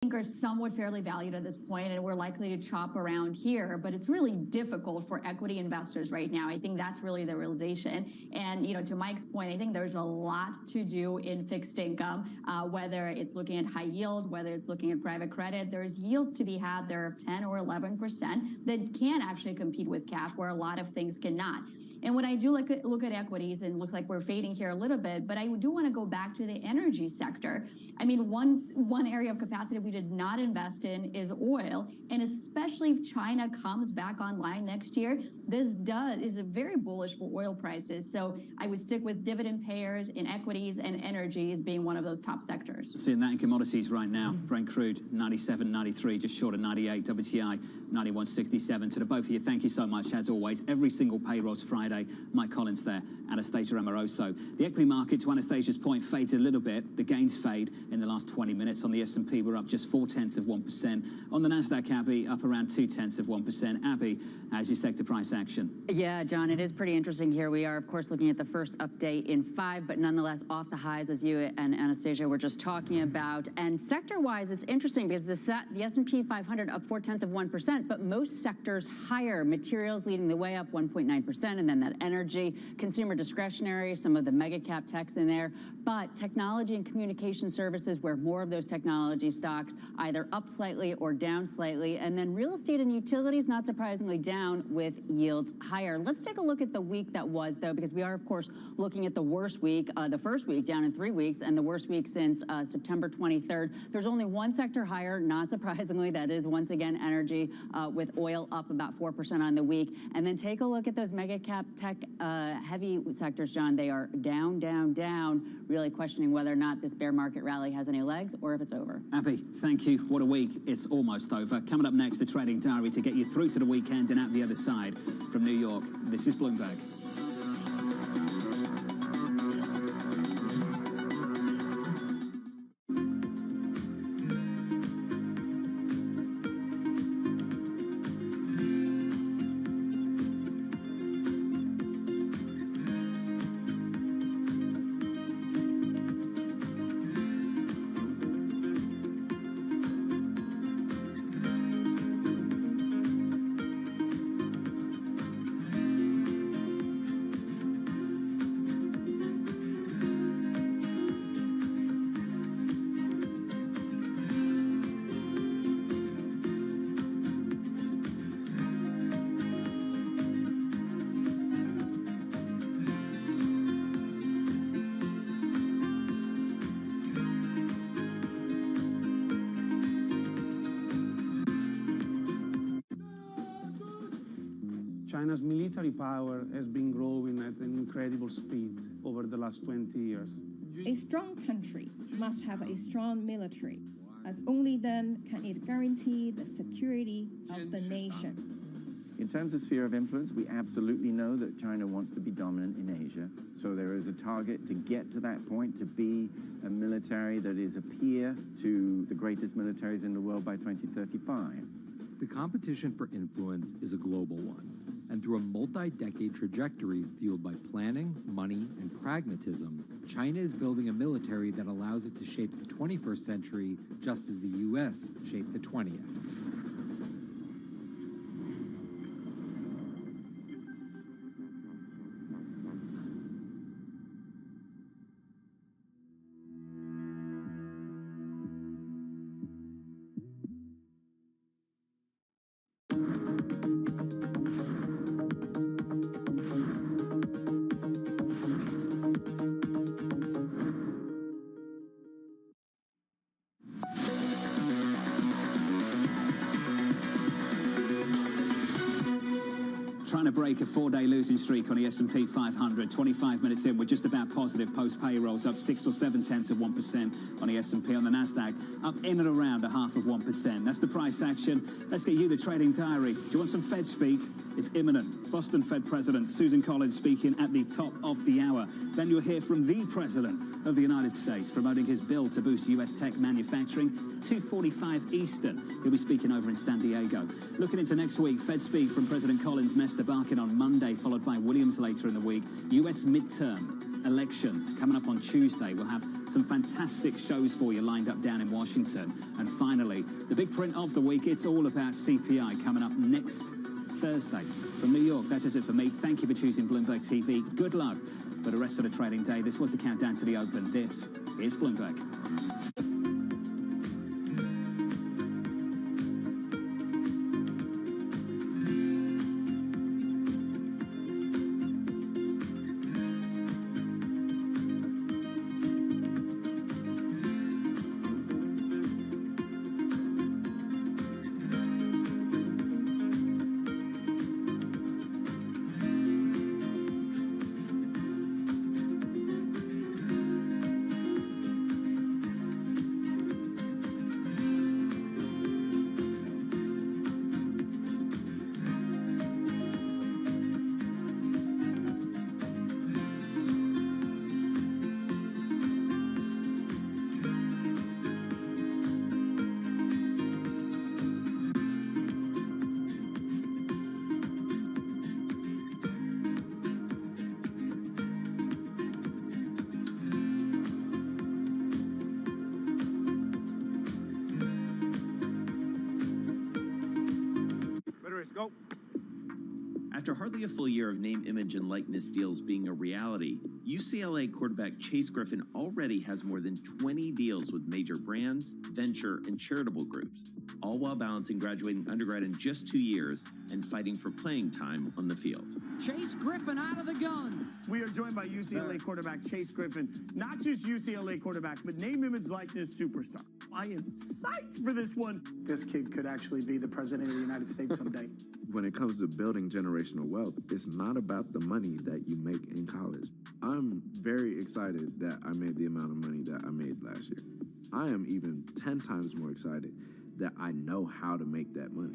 think are somewhat fairly valued at this point, and we're likely to chop around here, but it's really difficult for equity investors right now. I think that's really the realization. And, to Mike's point, I think there's a lot to do in fixed income, whether it's looking at high yield, whether it's looking at private credit. There's yields to be had there of 10 or 11% that can actually compete with cash, where a lot of things cannot. And when I do look at equities, and it looks like we're fading here a little bit, but I do want to go back to the energy sector. I mean, one area of capacity we did not invest in is oil, and especially if China comes back online next year, this is a very bullish for oil prices. So I would stick with dividend payers in equities, and energy as being one of those top sectors. Seeing that in commodities right now. Brent crude 97.93, just short of 98. WTI 91.67. To the both of you, thank you so much as always. Every single payroll's Friday. Mike Collins there, Anastasia Amoroso. The equity market, to Anastasia's point, fades a little bit. The gains fade in the last 20 minutes. On the S&P, we're up just 0.4%. On the Nasdaq, Abby, up around 0.2%. Abby, how's your sector price action? Yeah, John, it is pretty interesting here. We are, of course, looking at the first update in 5, but nonetheless off the highs, as you and Anastasia were just talking about. And sector-wise, it's interesting because the S&P 500 up 0.4%, but most sectors higher. Materials leading the way up 1.9%, and then that energy, consumer discretionary, some of the mega cap techs in there, but technology and communication services, where more of those technology stocks either up slightly or down slightly, and then real estate and utilities, not surprisingly, down with yields higher. Let's take a look at the week that was, though, because we are, of course, looking at the worst week, the first week down in 3 weeks, and the worst week since September 23rd. There's only one sector higher, not surprisingly. That is, once again, energy, with oil up about 4% on the week. And then take a look at those mega cap tech heavy sectors, John. They are down, down, down, really questioning whether or not this bear market rally has any legs or if it's over. Abby, thank you. What a week. It's almost over. Coming up next, the Trading Diary to get you through to the weekend and out the other side. From New York, this is Bloomberg. China's military power has been growing at an incredible speed over the last 20 years. A strong country must have a strong military, as only then can it guarantee the security of the nation. In terms of sphere of influence, we absolutely know that China wants to be dominant in Asia. So there is a target to get to that point, to be a military that is a peer to the greatest militaries in the world by 2035. The competition for influence is a global one. And through a multi-decade trajectory fueled by planning, money, and pragmatism, China is building a military that allows it to shape the 21st century just as the U.S. shaped the 20th. Trying to break a 4-day losing streak on the S&P 500. 25 minutes in, we're just about positive. Post-payrolls up 6 or 0.7% on the S&P. On the Nasdaq, up in and around 0.5%. That's the price action. Let's get you the Trading Diary. Do you want some Fed speak? It's imminent. Boston Fed President Susan Collins speaking at the top of the hour. Then you'll hear from the President of the United States promoting his bill to boost U.S. tech manufacturing. 2:45 Eastern. He'll be speaking over in San Diego. Looking into next week, Fed speak from President Collins, Mester Barkin on Monday, followed by Williams later in the week. U.S. midterm. elections. Coming up on Tuesday, we'll have some fantastic shows for you lined up down in Washington. And finally, the big print of the week, it's all about CPI coming up next Thursday. From New York, that is it for me. Thank you for choosing Bloomberg TV. Good luck for the rest of the trading day. This was the countdown to the open. This is Bloomberg. Go. After hardly a full year of name, image, and likeness deals being a reality, UCLA quarterback Chase Griffin already has more than 20 deals with major brands, venture, and charitable groups, all while balancing graduating undergrad in just 2 years and fighting for playing time on the field. Chase Griffin out of the gun. We are joined by UCLA quarterback Chase Griffin, not just UCLA quarterback, but name, image, likeness superstar. I am psyched for this one. This kid could actually be the president of the United States someday. When it comes to building generational wealth, it's not about the money that you make in college. I'm very excited that I made the amount of money that I made last year. I am even 10 times more excited that I know how to make that money.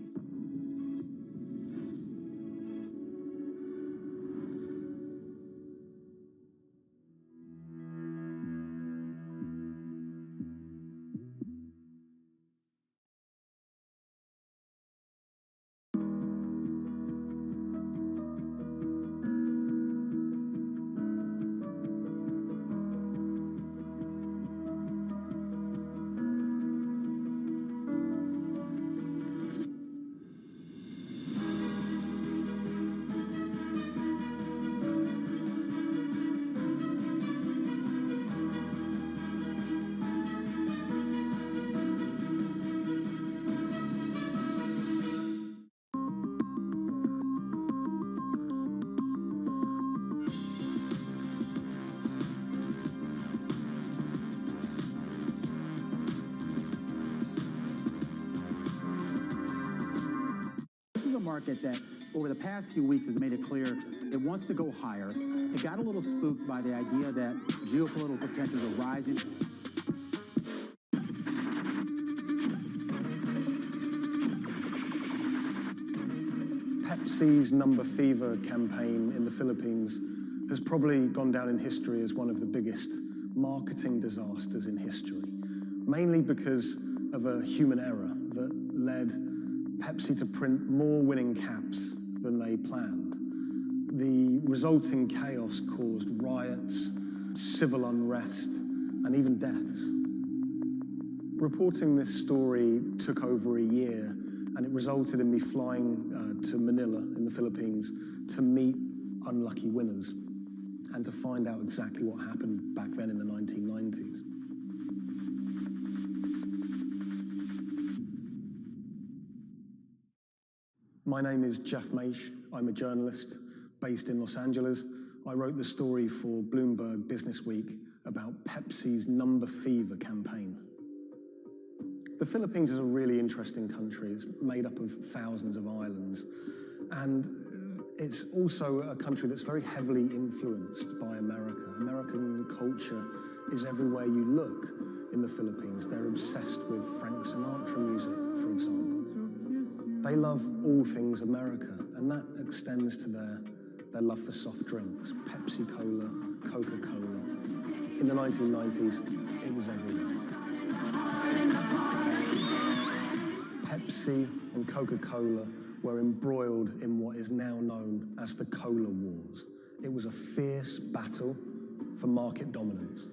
Market that over the past few weeks has made it clear it wants to go higher. It got a little spooked by the idea that geopolitical tensions are rising. Pepsi's Number Fever campaign in the Philippines has probably gone down in history as one of the biggest marketing disasters in history, mainly because of a human error that led Pepsi to print more winning caps than they planned. The resulting chaos caused riots, civil unrest, and even deaths. Reporting this story took over a year, and it resulted in me flying to Manila in the Philippines to meet unlucky winners and to find out exactly what happened back then in the 1990s. My name is Jeff Maish. I'm a journalist based in Los Angeles. I wrote the story for Bloomberg Business Week about Pepsi's Number Fever campaign. The Philippines is a really interesting country. It's made up of thousands of islands. And it's also a country that's very heavily influenced by America. American culture is everywhere you look in the Philippines. They're obsessed with Frank Sinatra music, for example. They love all things America, and that extends to their love for soft drinks, Pepsi Cola, Coca-Cola. In the 1990s, it was everywhere. Pepsi and Coca-Cola were embroiled in what is now known as the Cola Wars. It was a fierce battle for market dominance.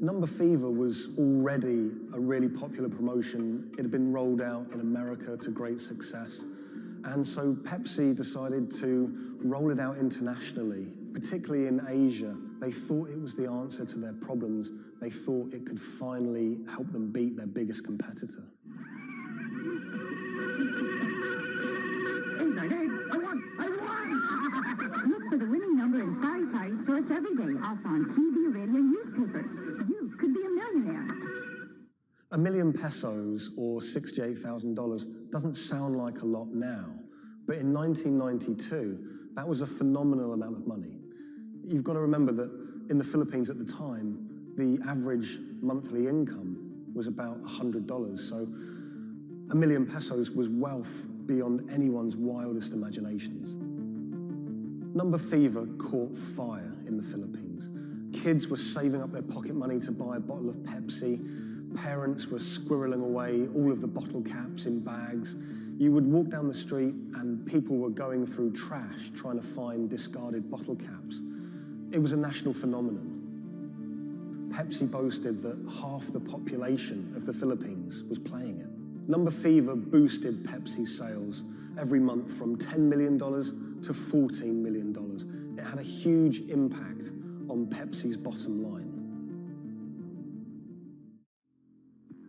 Number Fever was already a really popular promotion. It had been rolled out in America to great success. And so Pepsi decided to roll it out internationally, particularly in Asia. They thought it was the answer to their problems. They thought it could finally help them beat their biggest competitor. Look for the winning number in sari stores every day, also on TV, radio, and newspapers. You could be a millionaire. $1 million pesos, or $68,000, doesn't sound like a lot now, but in 1992, that was a phenomenal amount of money. You've got to remember that in the Philippines at the time, the average monthly income was about $100, so $1 million pesos was wealth beyond anyone's wildest imaginations. Number Fever caught fire in the Philippines. Kids were saving up their pocket money to buy a bottle of Pepsi. Parents were squirreling away all of the bottle caps in bags. You would walk down the street and people were going through trash trying to find discarded bottle caps. It was a national phenomenon. Pepsi boasted that half the population of the Philippines was playing it. Number Fever boosted Pepsi's sales every month from $10 million to $14 million. It had a huge impact on Pepsi's bottom line.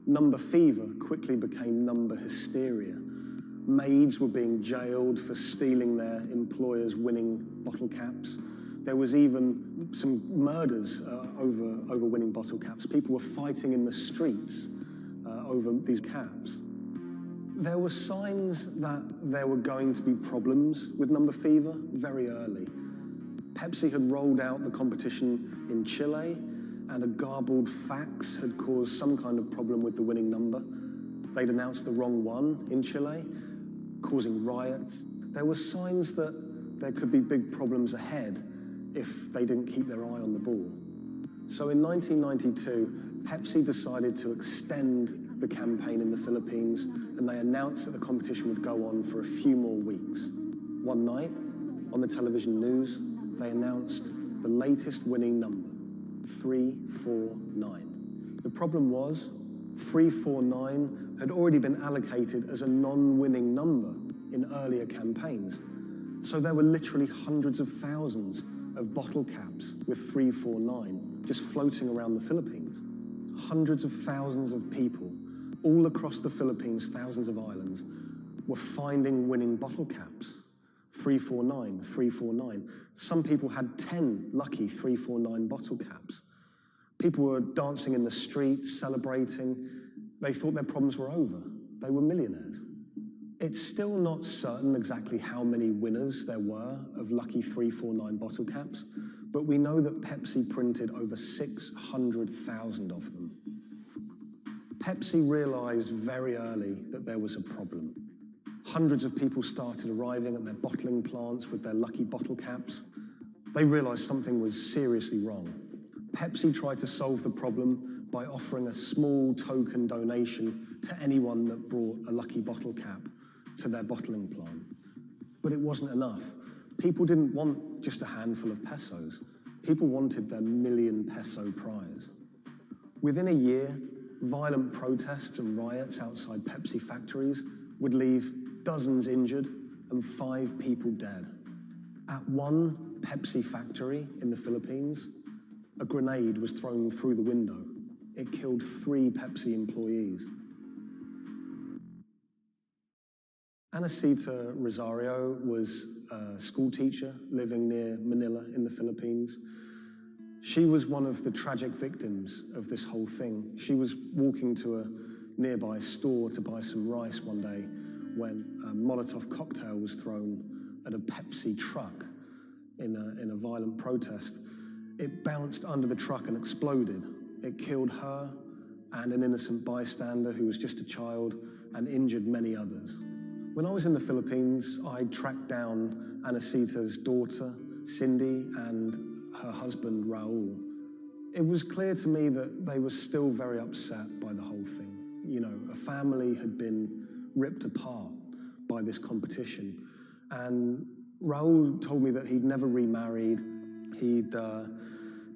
Number Fever quickly became number hysteria. Maids were being jailed for stealing their employers' winning bottle caps. There was even some murders over winning bottle caps. People were fighting in the streets over these caps. There were signs that there were going to be problems with Number Fever very early. Pepsi had rolled out the competition in Chile, and a garbled fax had caused some kind of problem with the winning number. They'd announced the wrong one in Chile, causing riots. There were signs that there could be big problems ahead if they didn't keep their eye on the ball. So in 1992, Pepsi decided to extend the campaign in the Philippines, and they announced that the competition would go on for a few more weeks. One night, on the television news, they announced the latest winning number, 349. The problem was, 349 had already been allocated as a non-winning number in earlier campaigns. So there were literally hundreds of thousands of bottle caps with 349 just floating around the Philippines. Hundreds of thousands of people all across the Philippines, thousands of islands, were finding winning bottle caps. 349, 349. Some people had 10 lucky 349 bottle caps. People were dancing in the streets, celebrating. They thought their problems were over. They were millionaires. It's still not certain exactly how many winners there were of lucky 349 bottle caps, but we know that Pepsi printed over 600,000 of them. Pepsi realized very early that there was a problem. Hundreds of people started arriving at their bottling plants with their lucky bottle caps. They realized something was seriously wrong. Pepsi tried to solve the problem by offering a small token donation to anyone that brought a lucky bottle cap to their bottling plant. But it wasn't enough. People didn't want just a handful of pesos. People wanted their $1 million peso prize. Within a year, violent protests and riots outside Pepsi factories would leave dozens injured and 5 people dead. At one Pepsi factory in the Philippines, a grenade was thrown through the window. It killed 3 Pepsi employees. Anacita Rosario was a school teacher living near Manila in the Philippines. She was one of the tragic victims of this whole thing. She was walking to a nearby store to buy some rice one day when a Molotov cocktail was thrown at a Pepsi truck in a violent protest. It bounced under the truck and exploded. It killed her and an innocent bystander who was just a child and injured many others. When I was in the Philippines, I tracked down Anacita's daughter, Cindy, and her husband, Raul. It was clear to me that they were still very upset by the whole thing. You know, a family had been ripped apart by this competition. And Raul told me that he'd never remarried. He'd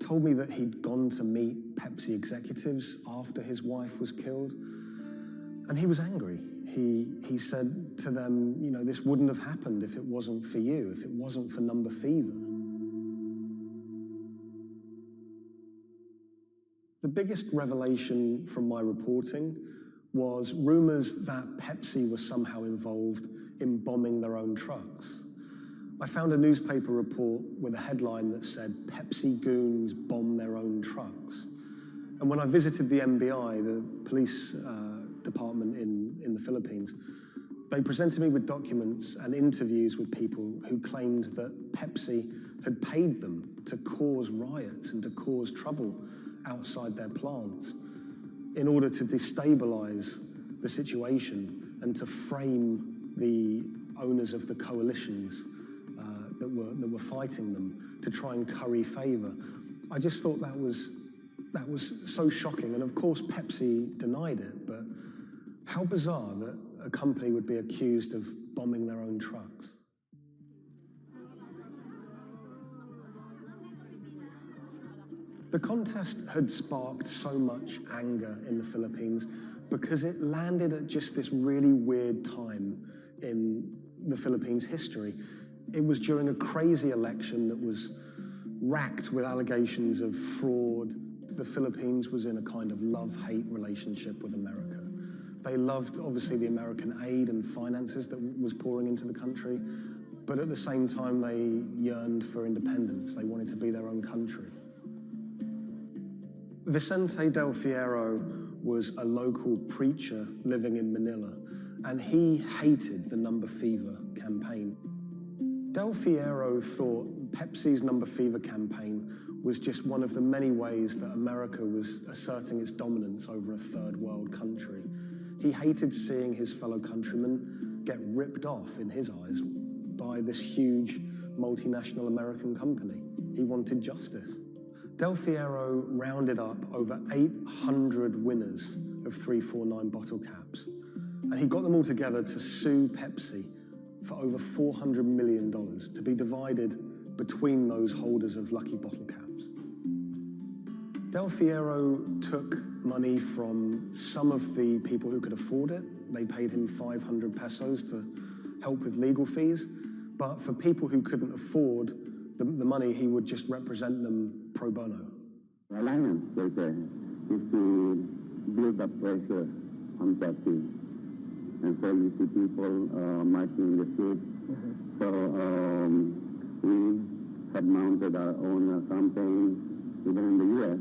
told me that he'd gone to meet Pepsi executives after his wife was killed, and he was angry. He said to them, you know, this wouldn't have happened if it wasn't for you, if it wasn't for Number Fever. The biggest revelation from my reporting was rumors that Pepsi was somehow involved in bombing their own trucks. I found a newspaper report with a headline that said, "Pepsi goons bomb their own trucks." And when I visited the NBI, the police department in the Philippines, they presented me with documents and interviews with people who claimed that Pepsi had paid them to cause riots and to cause trouble outside their plants in order to destabilize the situation and to frame the owners of the coalitions that were fighting them to try and curry favor. I just thought that was so shocking. And of course, Pepsi denied it, but how bizarre that a company would be accused of bombing their own trucks. The contest had sparked so much anger in the Philippines because it landed at just this really weird time in the Philippines' history. It was during a crazy election that was racked with allegations of fraud. The Philippines was in a kind of love-hate relationship with America. They loved, obviously, the American aid and finances that was pouring into the country, but at the same time, they yearned for independence. They wanted to be their own country. Vicente Del Fierro was a local preacher living in Manila, and he hated the Number Fever campaign. Del Fierro thought Pepsi's Number Fever campaign was just one of the many ways that America was asserting its dominance over a third world country. He hated seeing his fellow countrymen get ripped off, in his eyes, by this huge multinational American company. He wanted justice. Del Fierro rounded up over 800 winners of 349 bottle caps, and he got them all together to sue Pepsi for over $400 million to be divided between those holders of lucky bottle caps. Del Fierro took money from some of the people who could afford it. They paid him 500 pesos to help with legal fees. But for people who couldn't afford the money, he would just represent them pro bono. The alliance is to build up pressure on Pepsi. And so you see people marching in the streets. So we have mounted our own campaign, even in the U.S.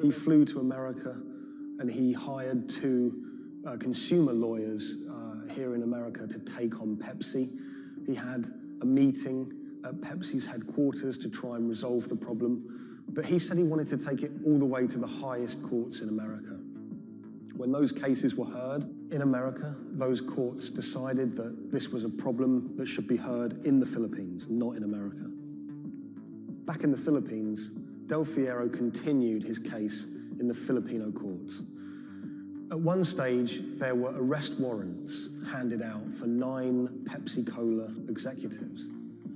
He flew to America and he hired two consumer lawyers here in America to take on Pepsi. He had a meeting at Pepsi's headquarters to try and resolve the problem, but he said he wanted to take it all the way to the highest courts in America. When those cases were heard in America, those courts decided that this was a problem that should be heard in the Philippines, not in America. Back in the Philippines, Del Fierro continued his case in the Filipino courts. At one stage, there were arrest warrants handed out for 9 Pepsi-Cola executives,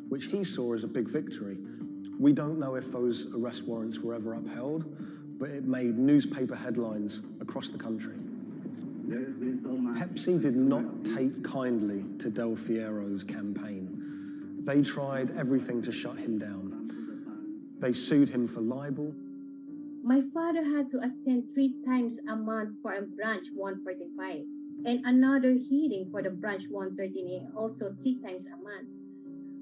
which he saw as a big victory. We don't know if those arrest warrants were ever upheld, but it made newspaper headlines across the country. Pepsi did not take kindly to Del Fierro's campaign. They tried everything to shut him down. They sued him for libel. My father had to attend 3 times a month for a branch 145 and another hearing for the branch 113A, also 3 times a month.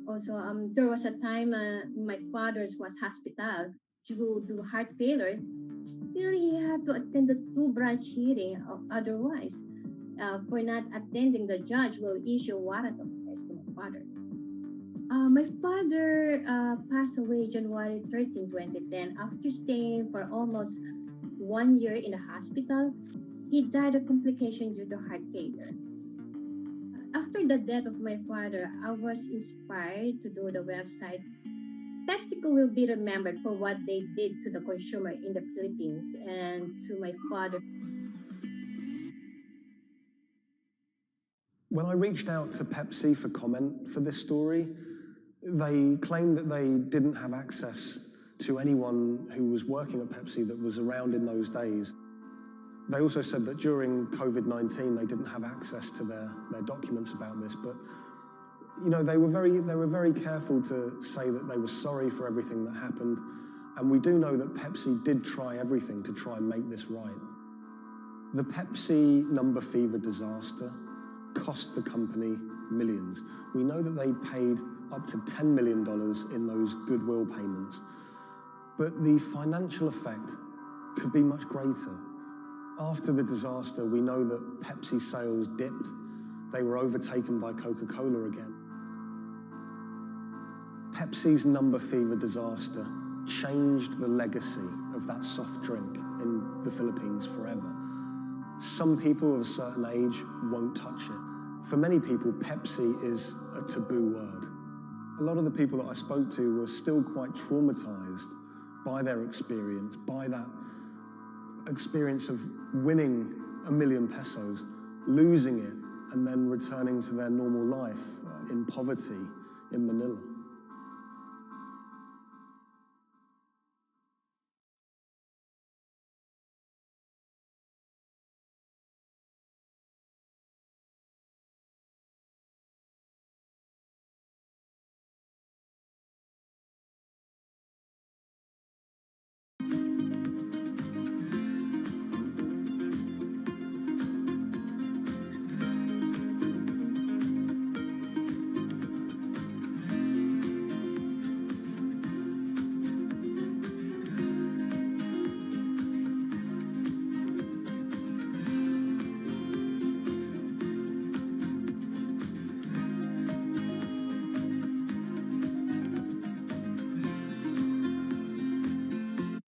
Also, there was a time my father was hospital due to heart failure. Still, he had to attend the 2 branch hearing. Otherwise, for not attending, the judge will issue warrant of arrest to my father. My father passed away January 13, 2010. After staying for almost 1 year in the hospital, he died of complication due to heart failure. After the death of my father, I was inspired to do the website. PepsiCo will be remembered for what they did to the consumer in the Philippines and to my father. When I reached out to Pepsi for comment for this story, They claimed that they didn't have access to anyone who was working at Pepsi that was around in those days. They also said that during COVID-19 they didn't have access to their documents about this, but you know, they were very careful to say that they were sorry for everything that happened, and we do know that Pepsi did try everything to try and make this right. The Pepsi number fever disaster cost the company millions. We know that they paid up to $10 million in those goodwill payments, but the financial effect could be much greater. After the disaster, we know that Pepsi sales dipped. They were overtaken by Coca-Cola again. Pepsi's number fever disaster changed the legacy of that soft drink in the Philippines forever. Some people of a certain age won't touch it. For many people, Pepsi is a taboo word. A lot of the people that I spoke to were still quite traumatized by their experience, by that experience of winning $1 million pesos, losing it, and then returning to their normal life in poverty in Manila.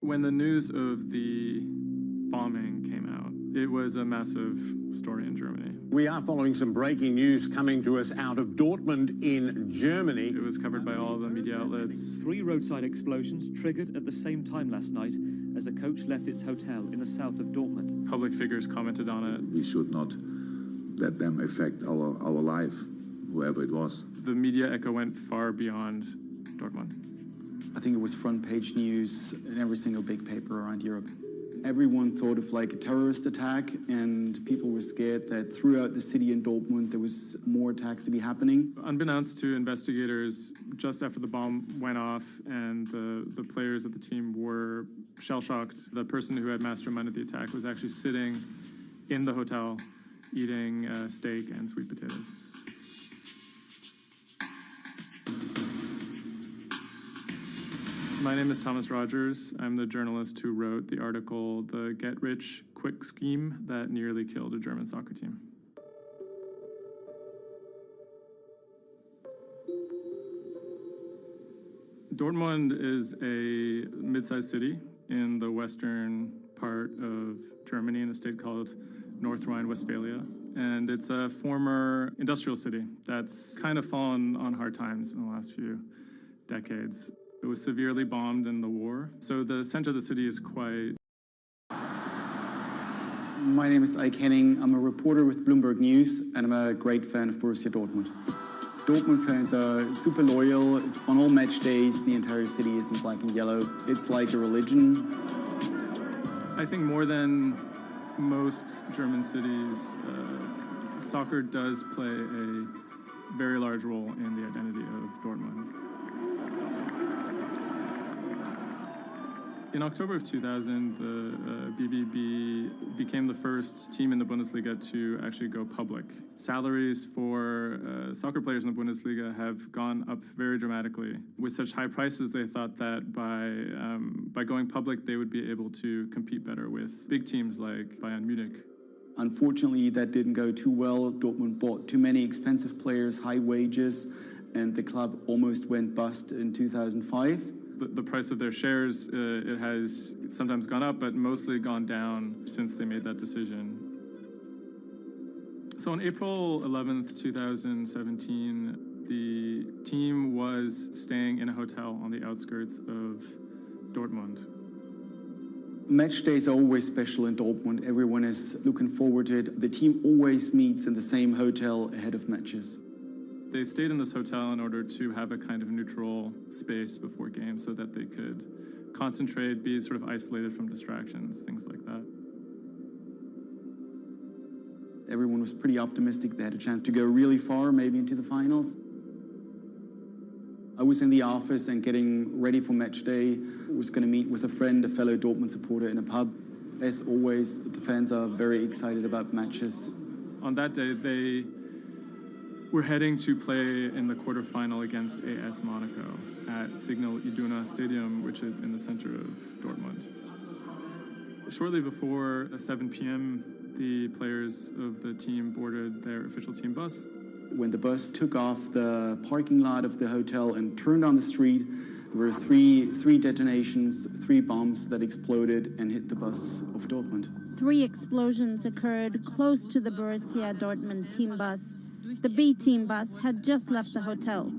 When the news of the bombing came out, it was a massive story in Germany. We are following some breaking news coming to us out of Dortmund in Germany. It was covered by all the media outlets. 3 roadside explosions triggered at the same time last night as the coach left its hotel in the south of Dortmund. Public figures commented on it. We should not let them affect our life, whoever it was. The media echo went far beyond Dortmund. I think it was front page news in every single big paper around Europe. Everyone thought of like a terrorist attack, and people were scared that throughout the city in Dortmund there was more attacks to be happening. Unbeknownst to investigators, just after the bomb went off and the players of the team were shell-shocked, the person who had masterminded the attack was actually sitting in the hotel eating steak and sweet potatoes. My name is Thomas Rogers. I'm the journalist who wrote the article, The Get-Rich-Quick Scheme That Nearly Killed a German Soccer Team. Dortmund is a mid-sized city in the western part of Germany in a state called North Rhine-Westphalia. And it's a former industrial city that's kind of fallen on hard times in the last few decades. It was severely bombed in the war, so the center of the city is quite... My name is Ike Henning. I'm a reporter with Bloomberg News, and I'm a great fan of Borussia Dortmund. Dortmund fans are super loyal. On all match days, the entire city is in black and yellow. It's like a religion. I think more than most German cities, soccer does play a very large role in the identity of Dortmund. In October of 2000, the BVB became the first team in the Bundesliga to actually go public. Salaries for soccer players in the Bundesliga have gone up very dramatically. With such high prices, they thought that by going public, they would be able to compete better with big teams like Bayern Munich. Unfortunately, that didn't go too well. Dortmund bought too many expensive players, high wages, and the club almost went bust in 2005. The price of their shares, it has sometimes gone up, but mostly gone down since they made that decision. So on April 11th, 2017, the team was staying in a hotel on the outskirts of Dortmund. Match days are always special in Dortmund. Everyone is looking forward to it. The team always meets in the same hotel ahead of matches. They stayed in this hotel in order to have a kind of neutral space before games so that they could concentrate, be sort of isolated from distractions, things like that. Everyone was pretty optimistic they had a chance to go really far, maybe into the finals. I was in the office and getting ready for match day. I was going to meet with a friend, a fellow Dortmund supporter, in a pub. As always, the fans are very excited about matches. On that day, they were heading to play in the quarterfinal against AS Monaco at Signal Iduna Stadium, which is in the center of Dortmund. Shortly before 7 p.m., the players of the team boarded their official team bus. When the bus took off the parking lot of the hotel and turned on the street, there were three detonations, 3 bombs that exploded and hit the bus of Dortmund. 3 explosions occurred close to the Borussia Dortmund team bus. The B team bus had just left the hotel.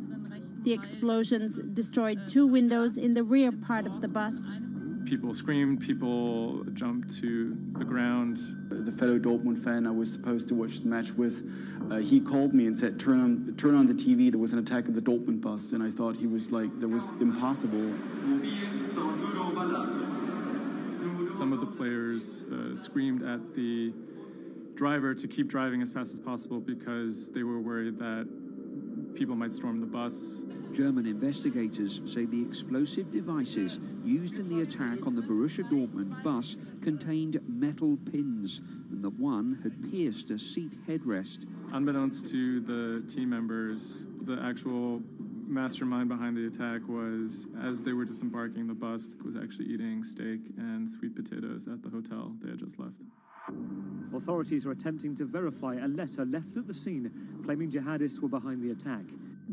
The explosions destroyed 2 windows in the rear part of the bus. People screamed, people jumped to the ground. The fellow Dortmund fan I was supposed to watch the match with, he called me and said, turn on the TV, there was an attack of the Dortmund bus. And I thought he was like, that was impossible. Some of the players screamed at the driver to keep driving as fast as possible because they were worried that people might storm the bus. German investigators say the explosive devices used in the attack on the Borussia Dortmund bus contained metal pins, and that one had pierced a seat headrest. Unbeknownst to the team members, the actual mastermind behind the attack was, as they were disembarking the bus, was actually eating steak and sweet potatoes at the hotel they had just left. Authorities are attempting to verify a letter left at the scene claiming jihadists were behind the attack.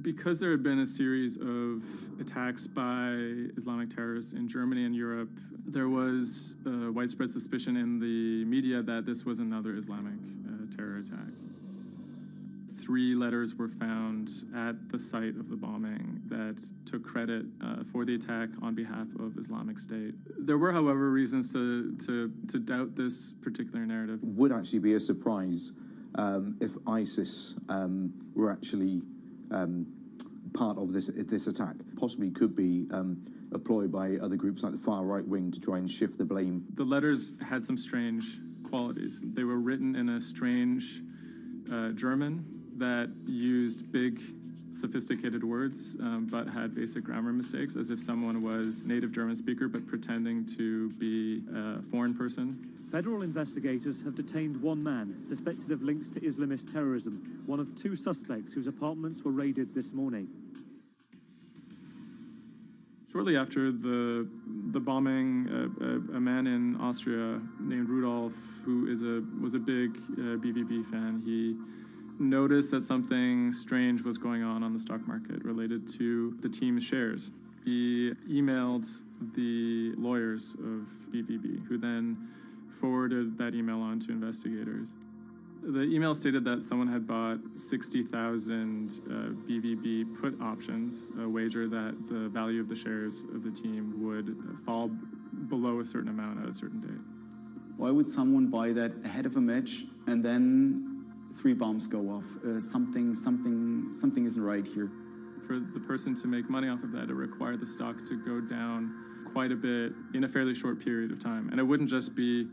Because there had been a series of attacks by Islamic terrorists in Germany and Europe, there was widespread suspicion in the media that this was another Islamic terror attack. 3 letters were found at the site of the bombing that took credit for the attack on behalf of Islamic State. There were, however, reasons to doubt this particular narrative. Would actually be a surprise if ISIS were actually part of this attack. Possibly could be employed by other groups like the far right wing to try and shift the blame. The letters had some strange qualities. They were written in a strange German that used big, sophisticated words, but had basic grammar mistakes, as if someone was native German speaker but pretending to be a foreign person. Federal investigators have detained 1 man suspected of links to Islamist terrorism, one of 2 suspects whose apartments were raided this morning. Shortly after the bombing, a man in Austria named Rudolf, who was a big BVB fan, he noticed that something strange was going on the stock market related to the team's shares. He emailed the lawyers of BVB, who then forwarded that email on to investigators. The email stated that someone had bought 60,000 BVB put options, a wager that the value of the shares of the team would fall below a certain amount at a certain date. Why would someone buy that ahead of a match and then 3 bombs go off? Something isn't right here. For the person to make money off of that, it required the stock to go down quite a bit in a fairly short period of time. And it wouldn't just be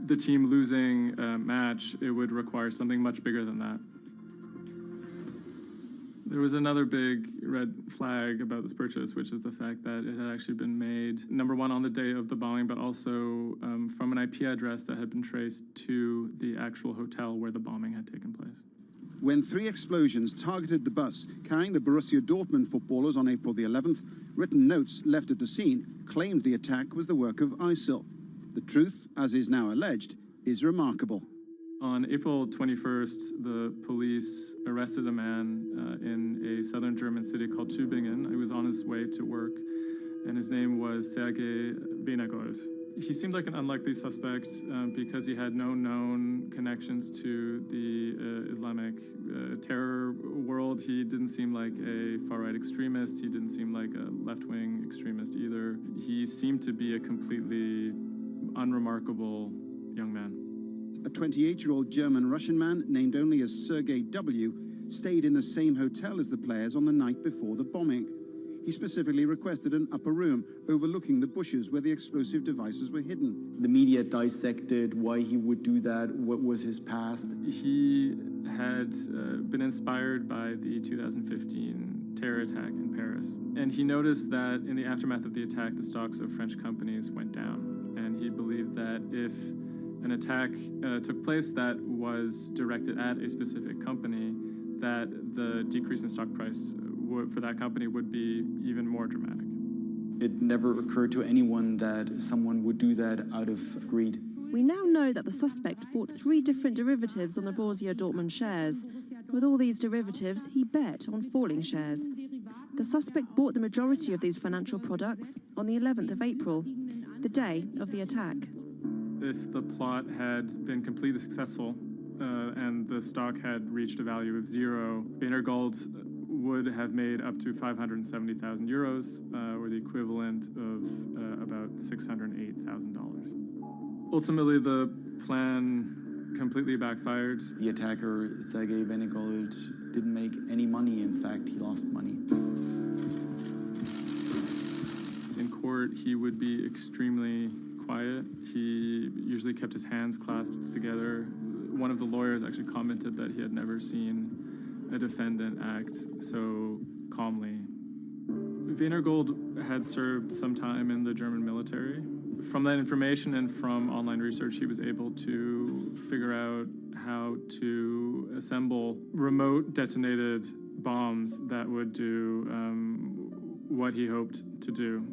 the team losing a match, it would require something much bigger than that. There was another big red flag about this purchase, which is the fact that it had actually been made, number one, on the day of the bombing, but also from an IP address that had been traced to the actual hotel where the bombing had taken place. When 3 explosions targeted the bus carrying the Borussia Dortmund footballers on April the 11th, written notes left at the scene claimed the attack was the work of ISIL. The truth, as is now alleged, is remarkable. On April 21st, the police arrested a man in a southern German city called Tübingen. He was on his way to work, and his name was Sergei Benagold. He seemed like an unlikely suspect because he had no known connections to the Islamic terror world. He didn't seem like a far-right extremist. He didn't seem like a left-wing extremist either. He seemed to be a completely unremarkable young man. A 28-year-old German-Russian man named only as Sergei W. stayed in the same hotel as the players on the night before the bombing. He specifically requested an upper room overlooking the bushes where the explosive devices were hidden. The media dissected why he would do that, what was his past. He had been inspired by the 2015 terror attack in Paris. And he noticed that in the aftermath of the attack, the stocks of French companies went down. And he believed that if an attack took place that was directed at a specific company, that the decrease in stock price for that company would be even more dramatic. It never occurred to anyone that someone would do that out of greed. We now know that the suspect bought 3 different derivatives on the Borussia Dortmund shares. With all these derivatives, he bet on falling shares. The suspect bought the majority of these financial products on the 11th of April, the day of the attack. If the plot had been completely successful and the stock had reached a value of 0, Venergold would have made up to 570,000 euros, or the equivalent of about $608,000. Ultimately, the plan completely backfired. The attacker, Sergei Venergold, didn't make any money. In fact, he lost money. In court, he would be extremely quiet. He usually kept his hands clasped together. One of the lawyers actually commented that he had never seen a defendant act so calmly. Venergold had served some time in the German military. From that information and from online research, he was able to figure out how to assemble remote detonated bombs that would do what he hoped to do.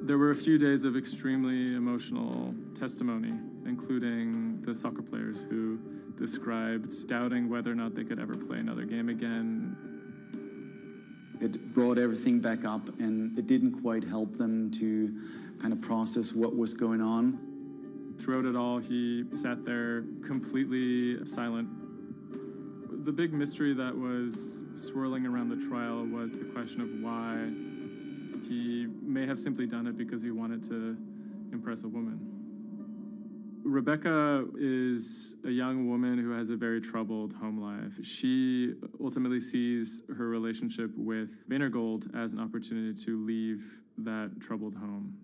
There were a few days of extremely emotional testimony, including the soccer players who described doubting whether or not they could ever play another game again. It brought everything back up, and it didn't quite help them to kind of process what was going on. Throughout it all, he sat there completely silent. The big mystery that was swirling around the trial was the question of why. He may have simply done it because he wanted to impress a woman. Rebecca is a young woman who has a very troubled home life. She ultimately sees her relationship with Venergold as an opportunity to leave that troubled home.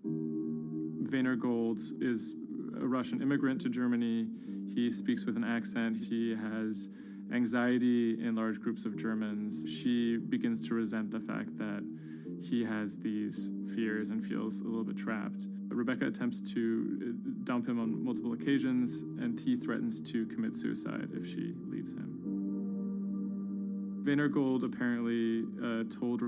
Venergold is a Russian immigrant to Germany. He speaks with an accent. He has anxiety in large groups of Germans. She begins to resent the fact that he has these fears and feels a little bit trapped. Rebecca attempts to dump him on multiple occasions, and he threatens to commit suicide if she leaves him. Venergold apparently told